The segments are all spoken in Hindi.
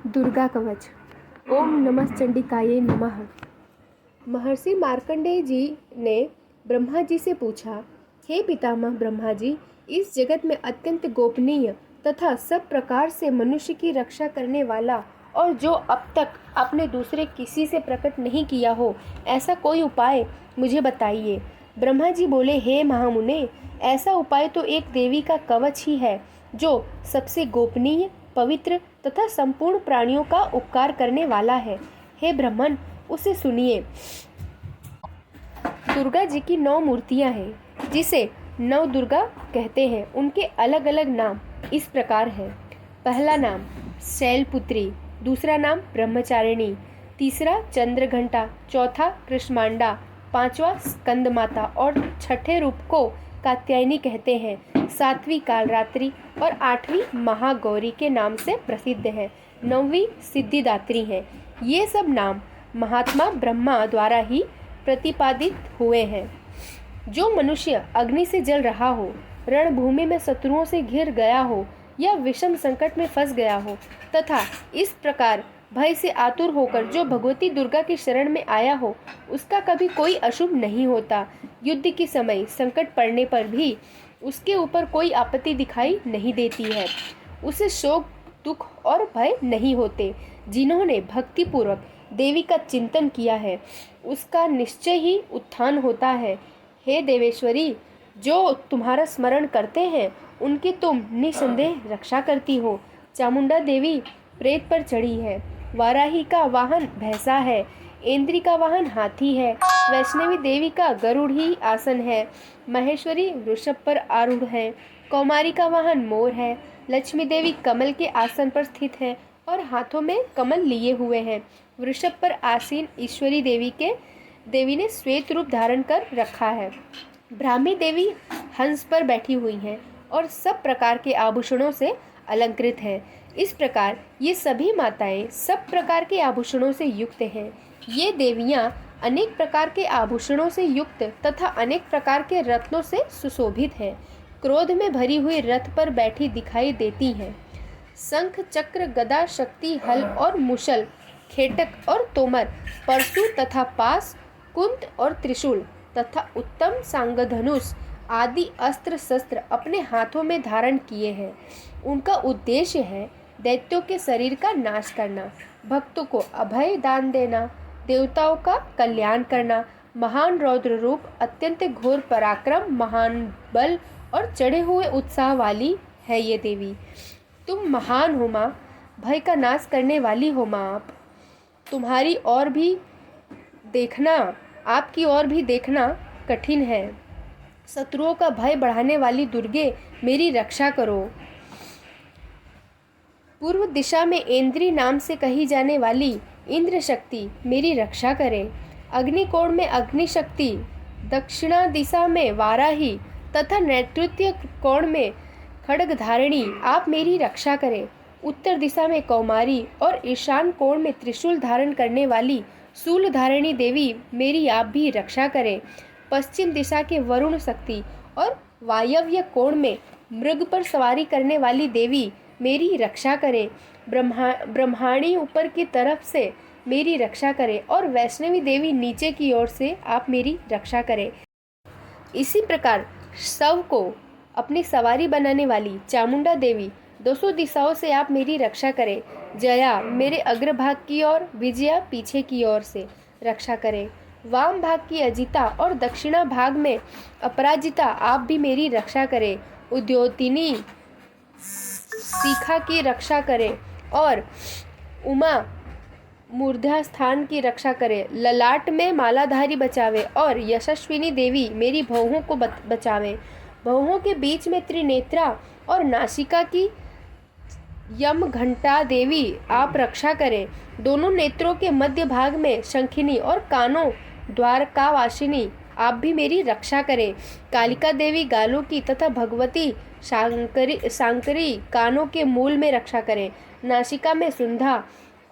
दुर्गा कवच। ओम नमः चंडिकाये नमः। महर्षि मार्कंडेय जी ने ब्रह्मा जी से पूछा, हे पितामह ब्रह्मा जी, इस जगत में अत्यंत गोपनीय तथा सब प्रकार से मनुष्य की रक्षा करने वाला और जो अब तक आपने दूसरे किसी से प्रकट नहीं किया हो, ऐसा कोई उपाय मुझे बताइए। ब्रह्मा जी बोले, हे महामुने, ऐसा उपाय तो एक देवी का कवच ही है जो सबसे गोपनीय, पवित्र तथा संपूर्ण प्राणियों का उपकार करने वाला है। हे ब्राह्मण, उसे सुनिए। दुर्गा जी की 9 मूर्तियां हैं, जिसे 9 दुर्गा कहते हैं। उनके अलग अलग नाम इस प्रकार है। पहला नाम शैलपुत्री, दूसरा नाम ब्रह्मचारिणी, तीसरा चंद्रघंटा, चौथा कृष्मांडा, पांचवा स्कंद माता और छठे रूप को कात्यायनी कहते हैं। 7वीं कालरात्रि और 8वीं महागौरी के नाम से प्रसिद्ध है। 9वीं सिद्धिदात्री है। ये सब नाम महात्मा ब्रह्मा द्वारा ही प्रतिपादित हुए हैं। जो मनुष्य अग्नि से जल रहा हो, रणभूमि में शत्रुओं से घिर गया हो या विषम संकट में फंस गया हो तथा इस प्रकार भय से आतुर होकर जो भगवती दुर्गा की शरण में आया हो, उसका कभी कोई अशुभ नहीं होता। युद्ध के समय संकट पड़ने पर भी उसके ऊपर कोई आपत्ति दिखाई नहीं देती है। उसे शोक, दुख और भय नहीं होते। जिन्होंने भक्ति पूर्वक देवी का चिंतन किया है, उसका निश्चय ही उत्थान होता है। हे देवेश्वरी, जो तुम्हारा स्मरण करते हैं, उनकी तुम निसंदेह रक्षा करती हो। चामुंडा देवी प्रेत पर चढ़ी है। वाराही का वाहन भैंसा है। इंद्री का वाहन हाथी है। वैष्णवी देवी का गरुड़ ही आसन है। महेश्वरी वृषभ पर आरूढ़ है। कौमारी का वाहन मोर है। लक्ष्मी देवी कमल के आसन पर स्थित है और हाथों में कमल लिए हुए हैं। वृषभ पर आसीन ईश्वरी देवी ने श्वेत रूप धारण कर रखा है। ब्राह्मी देवी हंस पर बैठी हुई है और सब प्रकार के आभूषणों से अलंकृत है। इस प्रकार ये सभी माताएं सब प्रकार के आभूषणों से युक्त हैं। ये देवियां अनेक प्रकार के आभूषणों से युक्त तथा अनेक प्रकार के रत्नों से सुशोभित हैं। क्रोध में भरी हुई रथ पर बैठी दिखाई देती हैं। शंख, चक्र, गदा, शक्ति, हल और मुशल, खेटक और तोमर, परशु तथा पास, कुंत और त्रिशूल तथा उत्तम सांगधनुष आदि अस्त्र शस्त्र अपने हाथों में धारण किए हैं। उनका उद्देश्य है दैत्यों के शरीर का नाश करना, भक्तों को अभय दान देना, देवताओं का कल्याण करना। महान रौद्र रूप, अत्यंत घोर पराक्रम, महान बल और चढ़े हुए उत्साह वाली है ये देवी। तुम महान हो माँ, भय का नाश करने वाली हो माँ। आपकी ओर भी देखना कठिन है। शत्रुओं का भय बढ़ाने वाली दुर्गे, मेरी रक्षा करो। पूर्व दिशा में इंद्री नाम से कही जाने वाली इंद्र शक्ति, मेरी रक्षा करे। अग्निकोण में अग्नि शक्ति, दक्षिणा दिशा में वाराही तथा नैऋत्य कोण में खड्गधारिणी, आप मेरी रक्षा करें। उत्तर दिशा में कौमारी और ईशान कोण में त्रिशूल धारण करने वाली शूलधारिणी देवी, मेरी आप भी रक्षा करें। पश्चिम दिशा के वरुण शक्ति और वायव्य कोण में मृग पर सवारी करने वाली देवी, मेरी रक्षा करें। ब्रह्माणी ऊपर की तरफ से मेरी रक्षा करें और वैष्णवी देवी नीचे की ओर से आप मेरी रक्षा करें। इसी प्रकार शव को अपनी सवारी बनाने वाली चामुंडा देवी, 200 दिशाओं से आप मेरी रक्षा करें। जया मेरे अग्रभाग की ओर, विजया पीछे की ओर से रक्षा करें। वाम भाग की अजिता और दक्षिणा भाग में अपराजिता, आप भी मेरी रक्षा करें। उद्योतिनी शिखा की रक्षा करें और उमा मूर्धा स्थान की रक्षा करे। ललाट में मालाधारी बचावे और यशस्विनी देवी मेरी भौहों को बचावे। भौहों के बीच में त्रिनेत्रा और नासिका की यम घंटा देवी, आप रक्षा करें। दोनों नेत्रों के मध्य भाग में शंखिनी और कानों द्वारकावासिनी, आप भी मेरी रक्षा करें। कालिका देवी गालों की तथा भगवती सांकरी कानों के मूल में रक्षा करें। नासिका में सुंधा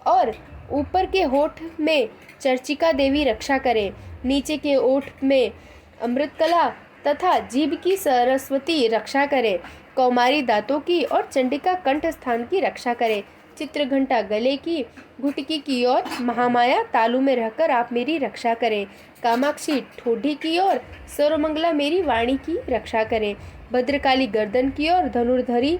और ऊपर के होठ में चर्चिका देवी रक्षा करें। नीचे के ओठ में अमृतकला तथा जीभ की सरस्वती रक्षा करें। कौमारी दांतों की और चंडिका कंठ स्थान की रक्षा करें। चित्रघंटा गले की घुटकी की ओर, महामाया तालू में रहकर आप मेरी रक्षा करें। कामाक्षी ठोडी की ओर, सर्वमंगला मेरी वाणी की रक्षा करें। भद्रकाली गर्दन की ओर, धनुर्धरी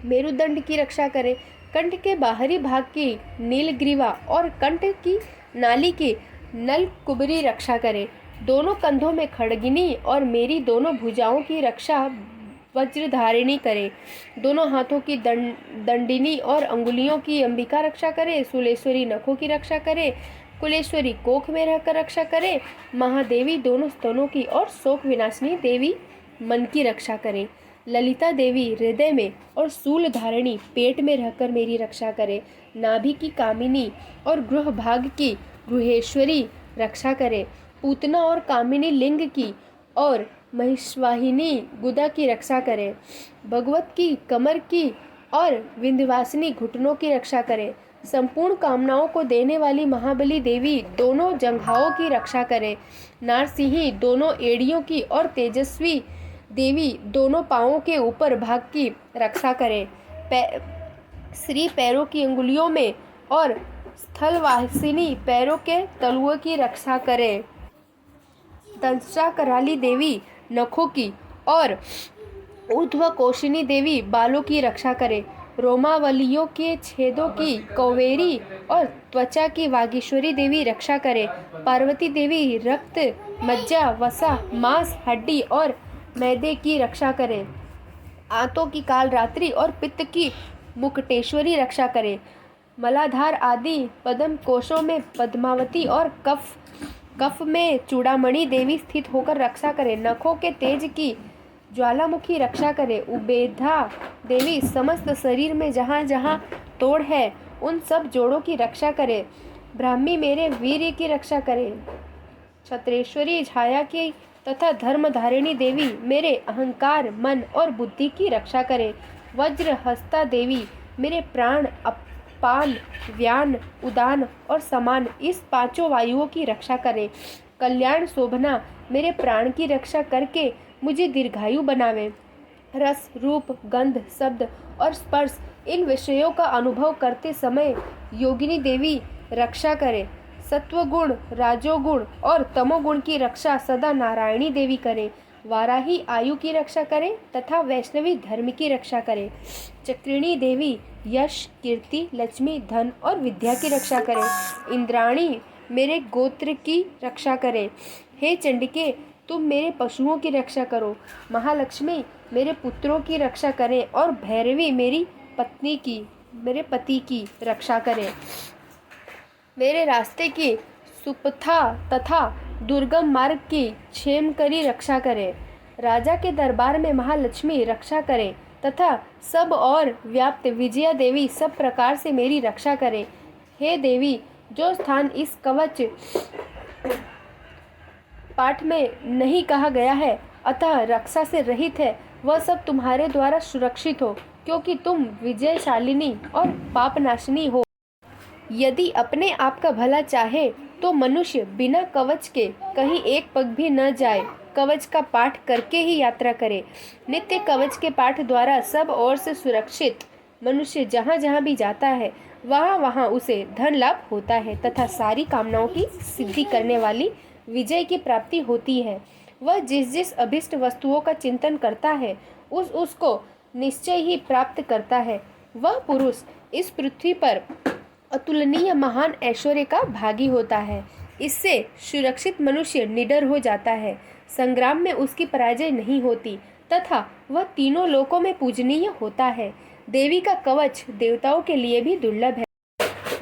मेरुदंड की रक्षा करें। कंठ के बाहरी भाग की नीलग्रीवा और कंठ की नाली की नलकुबरी रक्षा करें। दोनों कंधों में खड़गिनी और मेरी दोनों भुजाओं की रक्षा वज्रधारिणी करे। दोनों हाथों की दंडिनी और अंगुलियों की अंबिका रक्षा करे। सुलेश्वरी नखों की रक्षा करे। कुलेश्वरी कोख में रहकर रक्षा करे। महादेवी दोनों स्तनों की और शोक विनाशिनी देवी मन की रक्षा करे। ललिता देवी हृदय में और शूल धारिणी पेट में रहकर मेरी रक्षा करे। नाभि की कामिनी और गृह भाग की गृहेश्वरी रक्षा करे। पूतना और कामिनी लिंग की और महिषवाहिनी गुदा की रक्षा करे। भगवत की कमर की और विंध्यवासिनी घुटनों की रक्षा करे। संपूर्ण कामनाओं को देने वाली महाबली देवी दोनों जंघाओं की रक्षा करे। नारसिंही दोनों एड़ियों की और तेजस्वी देवी दोनों पांवों के ऊपर भाग की रक्षा करे। श्री पैरों की अंगुलियों में और स्थलवासिनी पैरों के तलुओं की रक्षा करे। दंष्टा कराली देवी नखों की और ऊर्ध्व कोशिनी देवी बालों की रक्षा करे। रोमावलियों के छेदों की कौवेरी और त्वचा की वागीश्वरी देवी रक्षा करे। पार्वती देवी रक्त, मज्जा, वसा, मांस, हड्डी और मैदे की रक्षा करे। आंतों की कालरात्रि और पित्त की मुकुटेश्वरी रक्षा करे। मलाधार आदि पद्म कोशों में पद्मावती और कफ में चूड़ामणि देवी स्थित होकर रक्षा करे। नखों के तेज की ज्वालामुखी रक्षा करे। उबेधा देवी समस्त शरीर में जहाँ जहाँ तोड़ है उन सब जोड़ों की रक्षा करे। ब्राह्मी मेरे वीर्य की रक्षा करे। छत्रेश्वरी छाया की तथा धर्मधारिणी देवी मेरे अहंकार, मन और बुद्धि की रक्षा करे। वज्र हस्ता देवी मेरे प्राण, अपान, व्यान, उदान और समान इस पांचों वायुओं की रक्षा करे। कल्याण शोभना मेरे प्राण की रक्षा करके मुझे दीर्घायु बनावे। रस, रूप, गंध, शब्द और स्पर्श इन विषयों का अनुभव करते समय योगिनी देवी रक्षा करे। सत्वगुण, राजोगुण और तमोगुण की रक्षा सदा नारायणी देवी करे। वाराही आयु की रक्षा करे तथा वैष्णवी धर्म की रक्षा करे। चक्रिणी देवी यश, कीर्ति, लक्ष्मी, धन और विद्या की रक्षा करे। इंद्राणी मेरे गोत्र की रक्षा करे। हे चंडिके, तुम मेरे पशुओं की रक्षा करो। महालक्ष्मी मेरे पुत्रों की रक्षा करें और भैरवी मेरे पति की रक्षा करें। मेरे रास्ते की सुपथा तथा दुर्गम मार्ग की क्षेम करी रक्षा करें। राजा के दरबार में महालक्ष्मी रक्षा करें तथा सब और व्याप्त विजया देवी सब प्रकार से मेरी रक्षा करें। हे देवी, जो स्थान इस कवच पाठ में नहीं कहा गया है अतः रक्षा से रहित है, वह सब तुम्हारे द्वारा सुरक्षित हो, क्योंकि तुम विजयशालिनी और पापनाशिनी हो। यदि अपने आप का भला चाहे तो मनुष्य बिना कवच के कहीं एक पग भी न जाए, कवच का पाठ करके ही यात्रा करे। नित्य कवच के पाठ द्वारा सब ओर से सुरक्षित मनुष्य जहाँ जहाँ भी जाता है वहाँ वहाँ उसे धन लाभ होता है तथा सारी कामनाओं की सिद्धि करने वाली विजय की प्राप्ति होती है। वह जिस जिस अभिष्ट वस्तुओं का चिंतन करता है उसको निश्चय ही प्राप्त करता है। वह पुरुष इस पृथ्वी पर अतुलनीय महान ऐश्वर्य का भागी होता है। इससे सुरक्षित मनुष्य निडर हो जाता है। संग्राम में उसकी पराजय नहीं होती तथा वह तीनों लोकों में पूजनीय होता है। देवी का कवच देवताओं के लिए भी दुर्लभ है।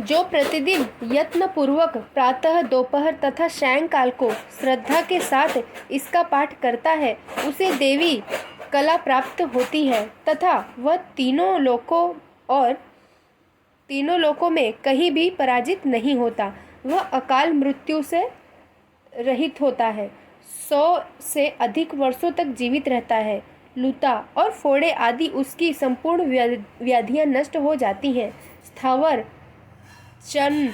जो प्रतिदिन यत्न पूर्वक प्रातः, दोपहर तथा सायंकाल को श्रद्धा के साथ इसका पाठ करता है उसे देवी कला प्राप्त होती है तथा वह तीनों लोकों में कहीं भी पराजित नहीं होता। वह अकाल मृत्यु से रहित होता है। 100 से अधिक वर्षों तक जीवित रहता है। लूता और फोड़े आदि उसकी संपूर्ण व्याधियां नष्ट हो जाती हैं। स्थावर, चन्न,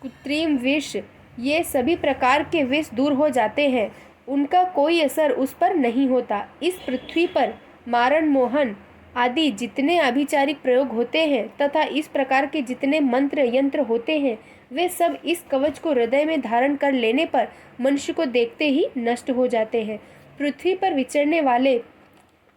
कृत्रिम विष ये सभी प्रकार के विष दूर हो जाते हैं। उनका कोई असर उस पर नहीं होता। इस पृथ्वी पर मारण मोहन आदि जितने अभिचारिक प्रयोग होते हैं तथा इस प्रकार के जितने मंत्र यंत्र होते हैं, वे सब इस कवच को हृदय में धारण कर लेने पर मनुष्य को देखते ही नष्ट हो जाते हैं। पृथ्वी पर विचरने वाले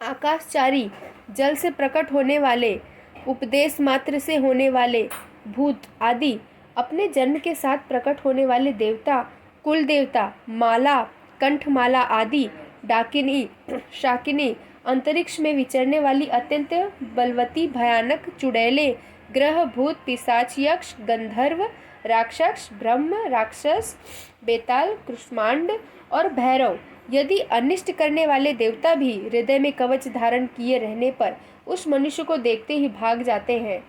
आकाशचारी, जल से प्रकट होने वाले, उपदेश मात्र से होने वाले भूत आदि, अपने जन्म के साथ प्रकट होने वाले देवता, कुल देवता, माला, कंठमाला आदि, डाकिनी, शाकिनी, अंतरिक्ष में विचरने वाली अत्यंत बलवती भयानक चुड़ैलें, ग्रह, भूत, पिशाच, यक्ष, गंधर्व, राक्षस, ब्रह्म, राक्षस, बेताल, कुष्मांड और भैरव, यदि अनिष्ट करने वाले देवता भी हृदय में कवच धारण किए रहने पर उस मनुष्य को देखते ही भाग जाते हैं।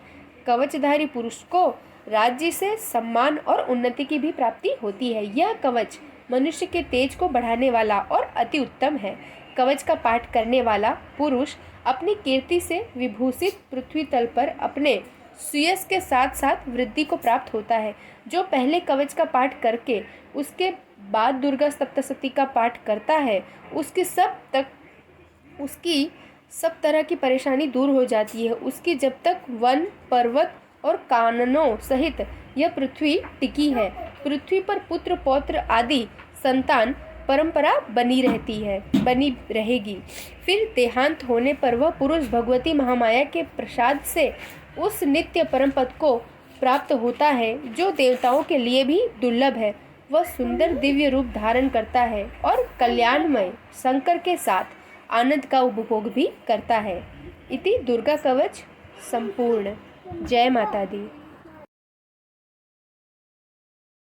कवचधारी पुरुष को राज्य से सम्मान और उन्नति की भी प्राप्ति होती है। यह कवच मनुष्य के तेज को बढ़ाने वाला और अति उत्तम है। कवच का पाठ करने वाला पुरुष अपनी कीर्ति से विभूषित पृथ्वी तल पर अपने सुयश के साथ साथ वृद्धि को प्राप्त होता है। जो पहले कवच का पाठ करके उसके बाद दुर्गा सप्तशती का पाठ करता है, उसकी सब तरह की परेशानी दूर हो जाती है। उसकी जब तक वन, पर्वत और काननों सहित यह पृथ्वी टिकी है, पृथ्वी पर पुत्र पौत्र आदि संतान परंपरा बनी रहेगी। फिर देहांत होने पर वह पुरुष भगवती महामाया के प्रसाद से उस नित्य परम पद को प्राप्त होता है जो देवताओं के लिए भी दुर्लभ है। वह सुंदर दिव्य रूप धारण करता है और कल्याणमय शंकर के साथ आनंद का उपभोग भी करता है। इति दुर्गा कवच संपूर्ण। जय माता दी।